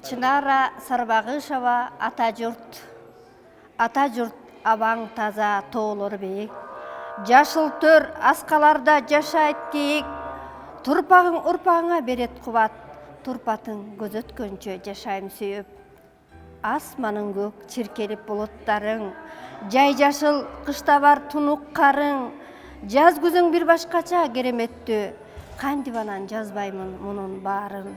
Чынара Сарбагышева ата жұрт абаң таза тоолор бейик. Жашыл төр аскаларда жашайт кейик. Турпагың урпагыңа берет кубат, турпатың көзөткөнчө жашайм сүйүп. Асманың көк чиркелип булуттарың, жай жашыл кышта бар тунук карың. Жаз күзүң бир башкача кереметтүү, кандибанан жазбаймын мунун баарын.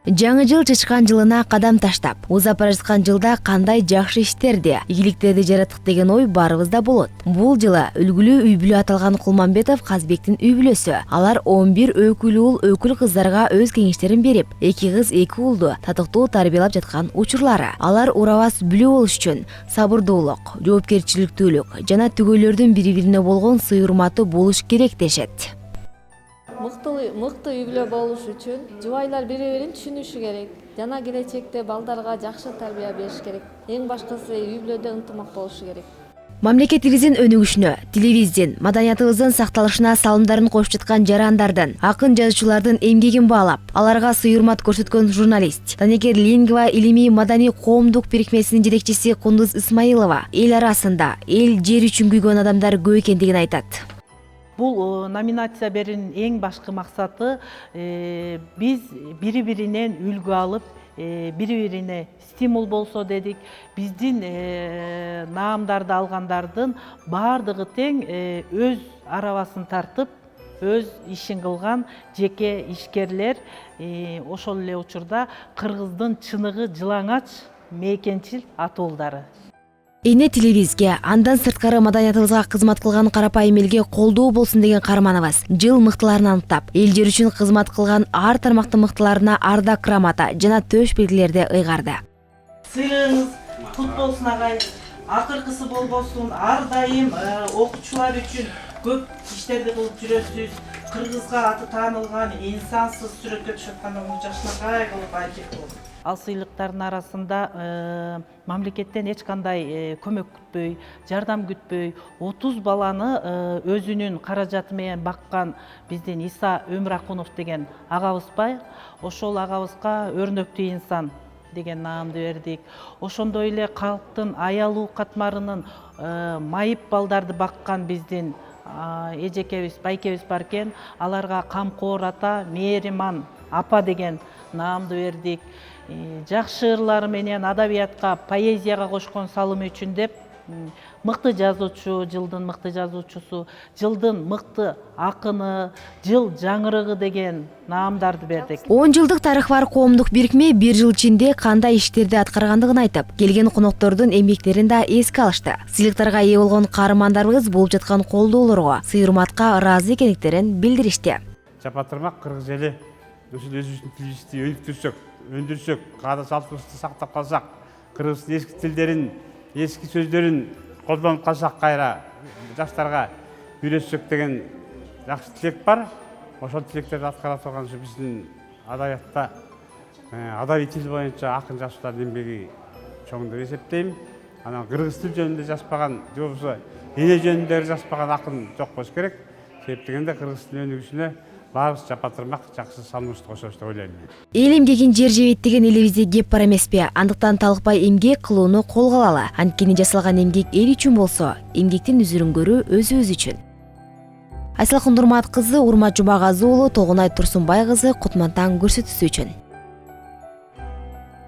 Жаңы жыл чычкан жылына кадам таштап, узап бара жаткан жылда кандай жакшы иштерди, ийгиликтерди жараттык деген ой баарыбызда болот. Бул жылы үлгүлүү үй бүлө аталган Кулманбетов Казбектин үй бүлөсү. Алар 11 өкүл уул, өкүл кыздарга өз кеңештерин берип, 2 кыз, 2 уулду татыктуу тарбиялап жаткан учурлары. Алар урабас бүлө болуш үчүн сабырдуулук, жоопкерчиликтүүлүк жана түгөйлөрдүн бири-бирине болгон сый урматы болуш керек дешет. Мыкты үй бүлө болуш үчүн жубайлар бири-бирин түшүнүшү керек жана келечекте балдарга жакшы тарбия бериш керек. Эң башкысы үй бүлөдө ынтымак болушу керек. Мамлекетибиздин өнүгүшүнө, тилибиздин, маданиятыбыздын сакталышына салымдарын кошуп жаткан жарандардын, акын жазуучулардын эмгегин баалап, аларга сый урмат көрсөткөн журналист, Данекер Лингва илимий маданий коомдук бирикмесинин жетекчиси Кундуз Исмаилова эл арасында эл жер үчүн күйгөн адамдар көп экендигин айтат. Бул номинация берүүнүн эң башкы максаты биз бири-биринен үлгү алып, бири-бирине стимул болсо дедик. Биздин наамдарды алгандардын баардыгы тең өз арабасын тартып, өз ишин кылган жеке ишкерлер. Ошол эле учурда кыргыздын чыныгы жылаңач, мейкенчил атуулдары. Эне тилибизге, андан сырткары маданиятыбызга кызмат кылган карапайым элге колдоо болсун деген карманыбыз. Жыл мыктыларын аныктап, эл жер үчүн кызмат кылган ар тармактын мыктыларына ардак грамота жана төш белгилерди ыйгарды. Сыйлыгыңыз кут болсун агай. Акыркысы болбосун. Ар дайым окуучулар үчүн көп иштерди кылып жүрөсүз. Кыргызга аты таанылган инсансыз сүрөткө түшүп атканда жашынакай кылып айтып. Ал сыйлыктардын арасында мамлекеттен эч кандай көмөк күтпөй, жардам күтпөй, 30 баланы өзүнүн каражаты менен баккан биздин Иса Өмүракунов деген агабыз бар. Ошол агабызга өрнөктүү инсан деген наамды бердик. Ошондой эле калктын аялуу катмарынын майып балдарды баккан биздин эжекебиз, байкебиз бар экен. Аларга камкор ата, мээриман апа деген наамды бердик. Жакшы ырлары менен адабиятка, поэзияга кошкон салымы үчүн деп мыкты жазуучу, жылдын мыкты жазуучусу, жылдын мыкты акыны, жыл жаңырыгы деген наамдарды бердик. 10 жылдык тарыхы бар коомдук бирикме 1 жыл ичинде кандай иштерди аткаргандыгын айтып, келген коноктордун эмгектерин да эске алышты. Сыйлыктарга ээ болгон каармандарыбыз болуп жаткан колдоолорго, сый урматка ыраазы экендиктерин билдиришти. Жапатырмак кыргыз эли өзү үчүн тилибизди өнүктүрсөк, өндүрсөк, каада салтыбызды сактап калсак, кыргыздын эски тилдерин, эски сөздөрүн колдонуп калсак, кайра жаштарга үйрөтсөк деген жакшы тилек бар. Ошол тилектерди аткара турган биздин адабиятта адабий тил боюнча акын жазуучулардын эмгеги чоң деп эсептейм. Анан кыргыз тил жөнүндө жазбаган, же болбосо эне жөнүндө жазбаган акын жок болуш керек. Себеп дегенде кыргыз тилинин өнүгүшүнө баарыбыз жапатырмак жакшы салымыбызды кошобуз деп ойлойм. Эл эмгегин жер жебейт деген элибизде кеп бар эмеспи? Андыктан талыкпай эмгек кылууну колго алалы. Анткени жасалган эмгек эл үчүн болсо, эмгектин үзүрүнгөрү өзүбүз үчүн. Айсалкын Нурмат кызы, Урмат Жумагазы уулу, Тогунай Турсунбай кызы Кутман таң көрсөтүүсү үчүн.